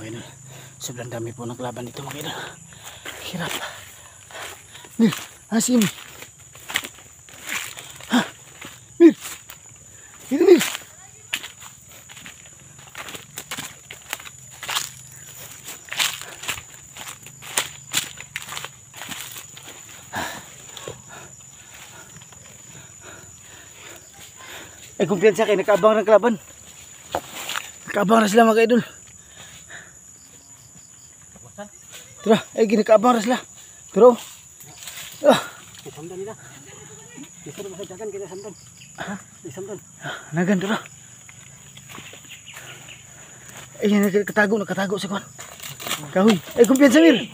mga idol. Sobrang dami po ng laban dito mga idol. Hirap. Mir, asin. Ha? Mir. Mir, Mir. Ay, kumpiyansa kayo, nakaabang ng kalaban. Nakaabang na sila mga idol. Tara, ay ginakaabang na sila. Pero, Samdan nila. Dito na sa dagan kita samdan. Ha? Samdan. nagan tara. Ay, nakatago sa kwan. Kahoy. Ay, kumpiyansa Mir.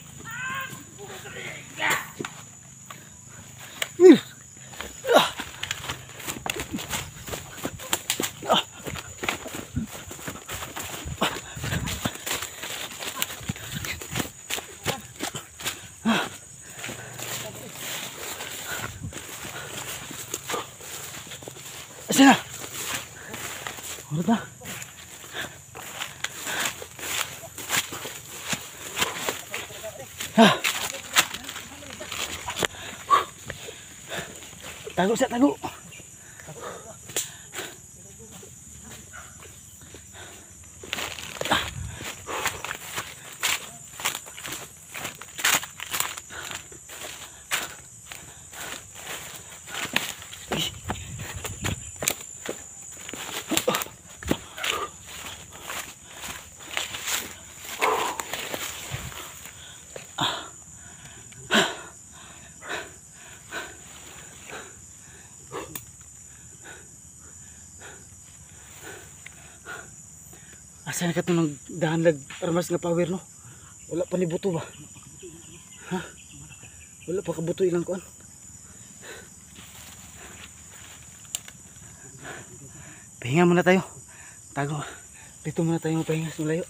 Mir. Asan na? Ulit na. Tago sa tago. Asan ka ito ng dahanlag armas nga power no? Wala pa ni buto ba? Ha? Wala pa kabuto ilang kuan. Pahinga muna tayo. Tago. Dito muna tayo pahinga sa layo.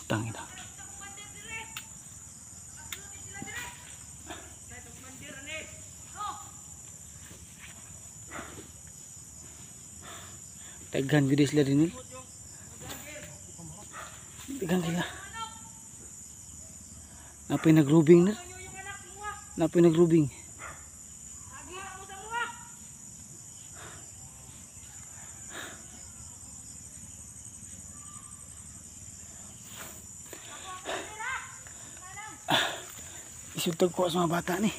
Tangina. Tagan gede sila din. Tagan sila. Napay nagrubing na. Napay nagrubing. Isuntag ko sa mga bata ni.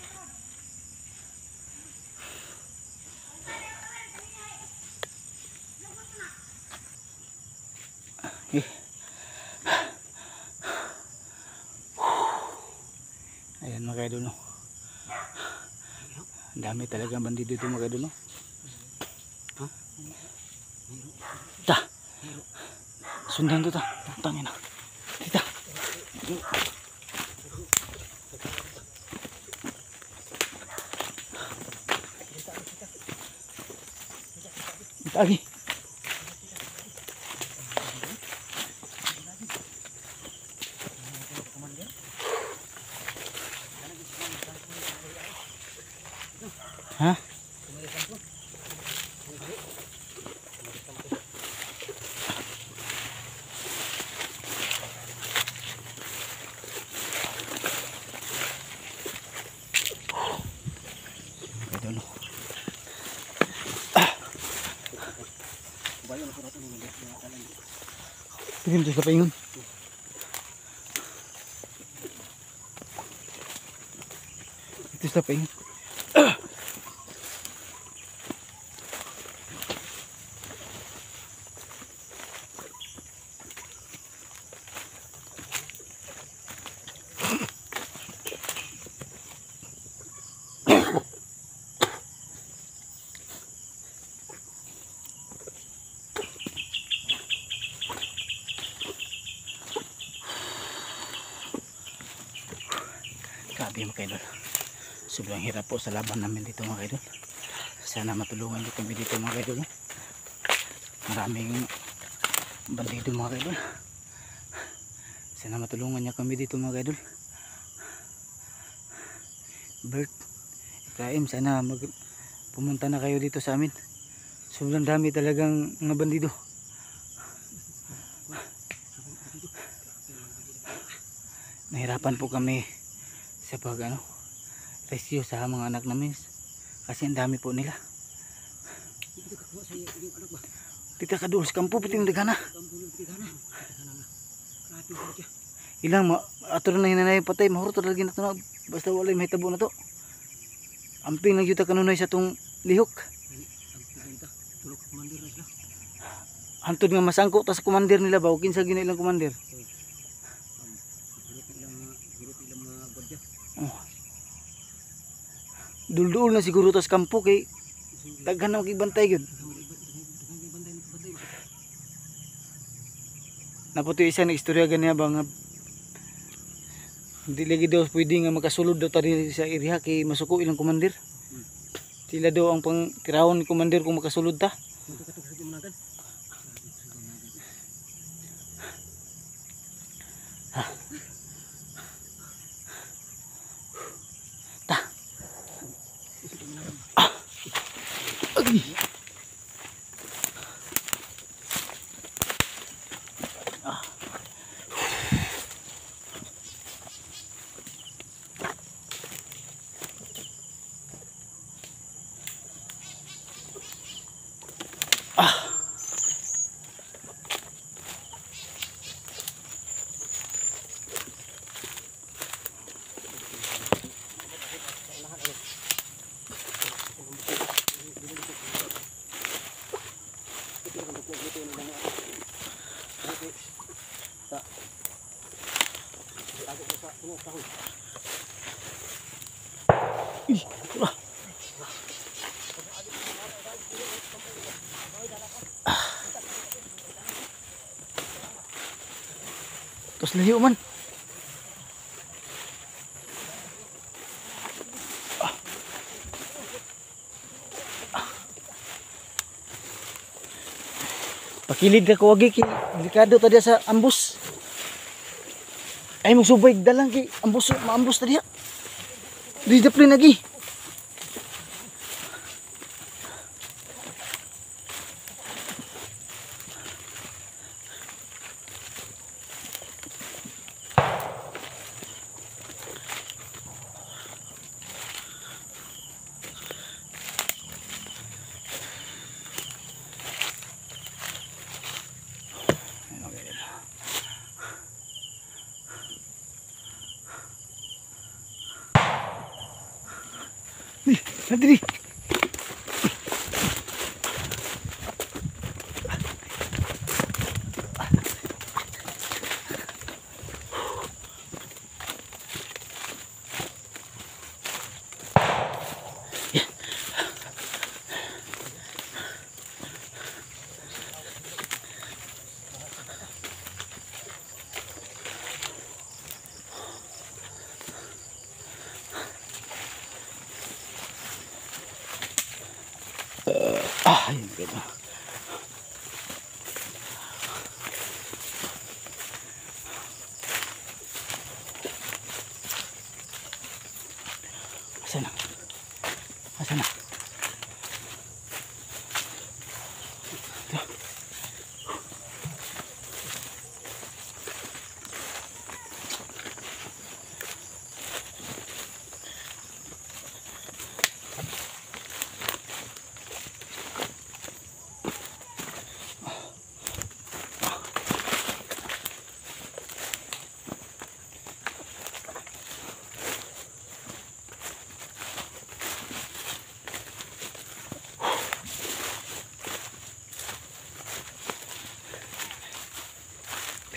Ayan mga idol no. Ang dami talagang bandido dito mga idol no. Ha? Ta. Sundan to ta. Tangina. Tita. Lagi. Ha? Tingin dito sa paingon. Ito sa paingon. Grabe mga kaidol. Sobrang hirap po sa laban namin dito mga kaidol. Sana matulungan niyo kami dito mga kaidol. Maraming bandido mga kaidol. Sana matulungan niya kami dito mga idol. Bert, Ibrahim, sana pumunta na kayo dito sa amin. Sobrang dami talagang mga bandido. Nahirapan po kami sa rescue sa mga anak namin kasi ang dami po nila. Dito ka doon sa kampo, piting dagana. Ilang ato na hinanay patay, mahuro talaga na ito na. Basta wala yung mahitabo na to. Amping lang yuta kanunoy sa tong lihok. Hantod nga masangko ta sa komander nila ba? O kinsa gina ilang komander? Oh. Dul-dul na siguro tas kampo kay daghan na makibantay gyud. Naputo isa na istorya ganiya ba nga hindi lagi daw pwede nga makasulod daw tari sa area kay masuko ilang komander. Sila daw ang pang tirawon ni komander kung makasulod ta. Ta. Terus layo man. Pakilid ka kuwagi ki delikado tadi sa ambus. Ay mo subay dalang ki ambus maambus tadi. Di daplin lagi. Nadiri. Ayun ganda. Asan na? Asan na?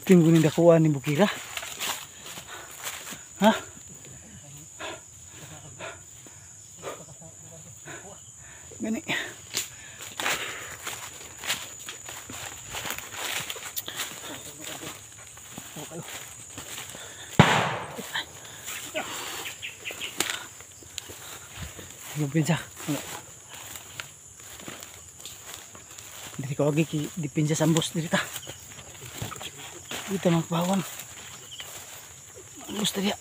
Tinggo ni dakuan ni Bukira. Ha? Gani. Yung pinsa. Dari ko lagi ki dipinsa sa ambos diri ta. Dito magpawon. Ambos tadi ya.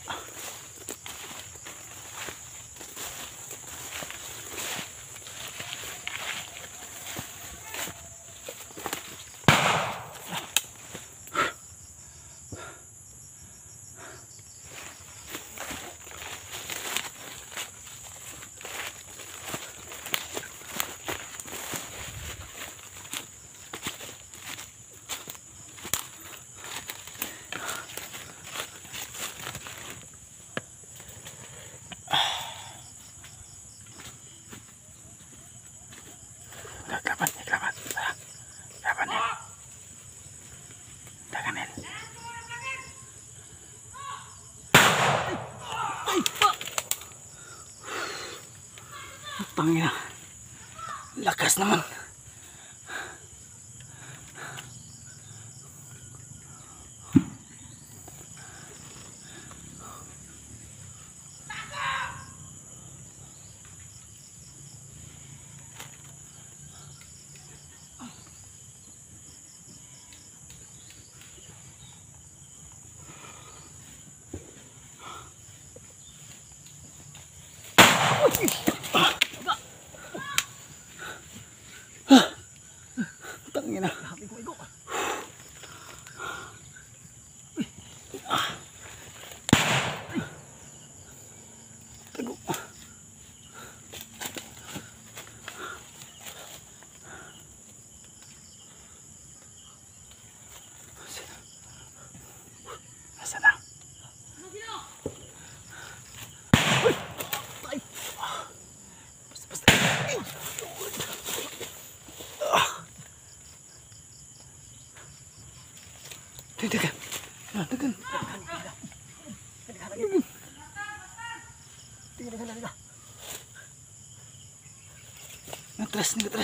Kelapan. Kelapan ya. Tangan ya. Tangina. Lakas naman. Tangina. Tago. Asa na? Basta. Tekan. Tekan. Ngetras.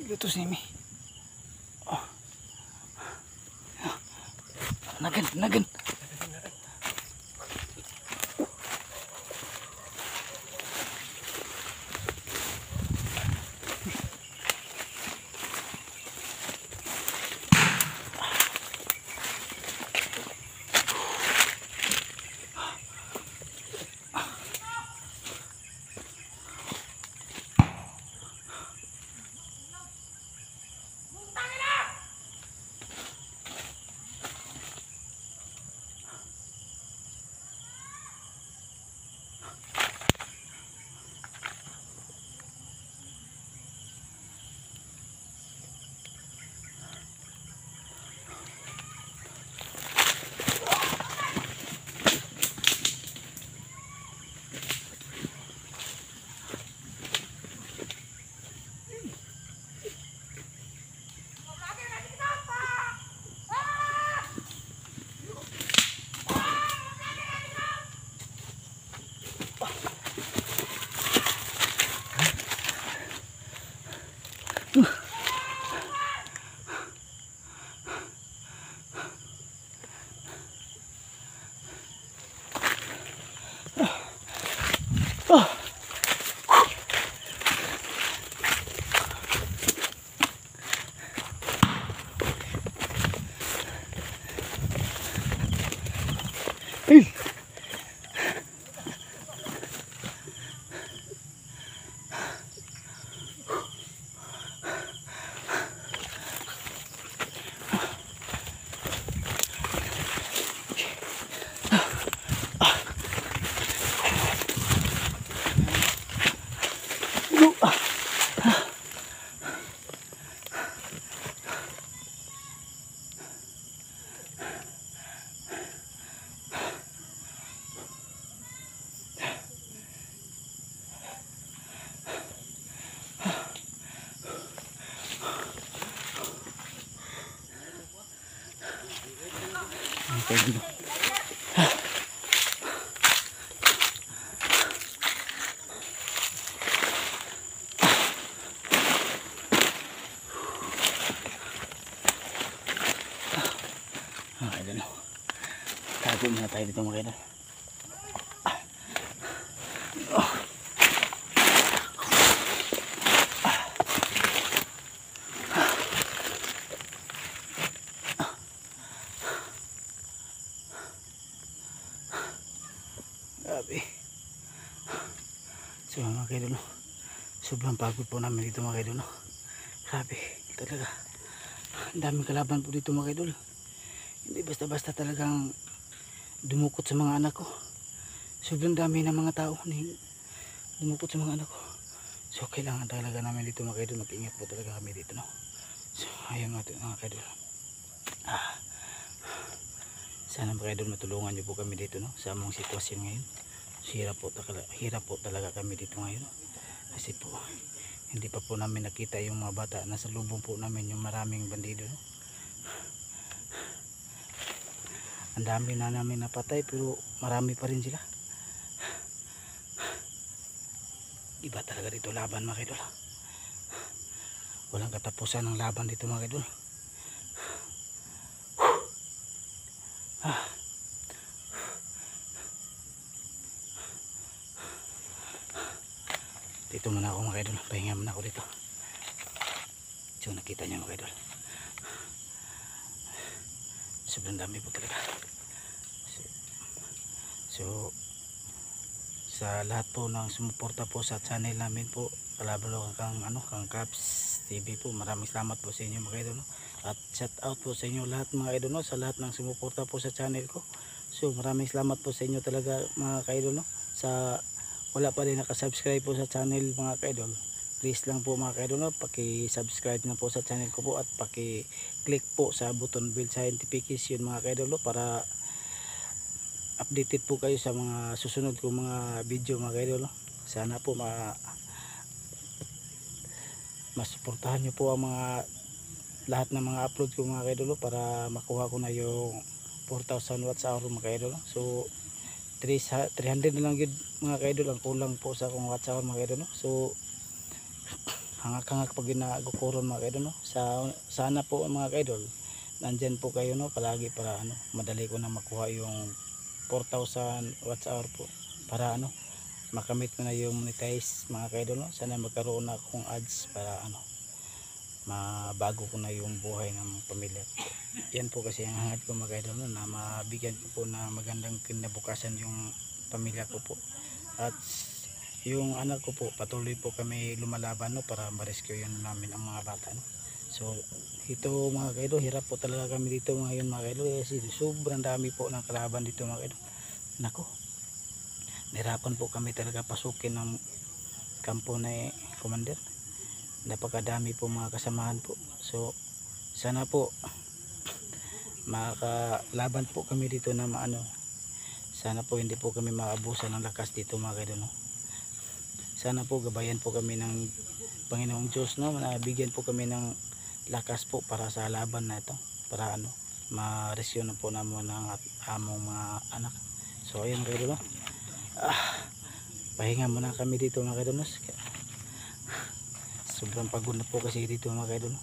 Letus ni Mi. Oh. Nagan. Kayak gini. Ayan o. Tago muna tayo dito mga idol. So mga kaidol, no, sobrang pagod po namin dito mga kaidol, no. Grabe talaga, ang daming kalaban po dito mga kaidol. Hindi basta basta talagang dumukot sa mga anak ko. Sobrang dami ng mga tao ni dumukot sa mga anak ko. So kailangan talaga namin dito mga kaidol, mag-ingat po talaga kami dito, no. So ayun mga kaidol, sana mga kaidol matulungan nyo po kami dito, no, sa among sitwasyon ngayon. Hirap po talaga kami dito ngayon, no? Kasi po hindi pa po namin nakita yung mga bata. Nasa lubong po namin yung maraming bandido, no? Ang dami na namin napatay pero marami pa rin sila. Iba talaga dito laban mga kaidol. Walang katapusan ng laban dito mga kaidol. Dito muna ako mga kaidol, pahinga muna ako dito. So nakita niyo mga kaidol, sobrang dami po talaga. So sa lahat po ng sumuporta po sa channel namin po, kalabalo kang Caps TV po, maraming salamat po sa inyo mga kaidol, no? At shout out po sa inyo lahat mga kaidol, no? Sa lahat ng sumuporta po sa channel ko. So maraming salamat po sa inyo talaga mga kaidol, no? Sa wala pa rin nakasubscribe po sa channel mga kaidol, please lang po mga kaidol, no? Paki-subscribe na po sa channel ko po at paki-click po sa button bell sa notification mga kaidol, no? Para updated po kayo sa mga susunod kong mga video mga kaidol, no? Sana po masuportahan nyo po ang lahat ng mga upload ko mga kaidol, no? Para makuha ko na yung 4,000 watts hour mga kaidol, no? So 300 na lang yun mga kaidol ang kulang po sa akong watts hour mga kaidol, no? So hangak-hangak pag ginagukuron mga kaidol, no? Sana po mga kaidol nandyan po kayo, no, palagi para madali ko na makuha yung 4,000 watts hour po, para makamit ko na yung monetize mga kaidol, no? Sana magkaroon na akong ads para mabago ko na yung buhay ng pamilya ko. Yan po kasi ang hangad ko mga kaidol, no, na mabigyan ko po na magandang kinabukasan yung pamilya ko po. At yung anak ko po, patuloy po kami lumalaban, no, para ma-rescue yun namin ang mga bata, no? So ito mga kaidol, hirap po talaga kami dito ngayon mga kaidol, kasi sobrang dami po ng kalaban dito mga kaidol. Nako, nahirapan po kami talaga pasukin ng kampo na commander. Napakadami po mga kasamahan po. So sana po makalaban po kami dito na sana po hindi po kami maabusan ng lakas dito mga kaidol, no? Sana po gabayan po kami ng Panginoong Diyos, no, na bigyan po kami ng lakas po para sa laban na ito, para ma-rescue na po namin ang among mga anak. So ayun kaidol, no? Pahinga muna kami dito mga kaidol, no? Sobrang pagod na po kasi dito mga kaidol, no?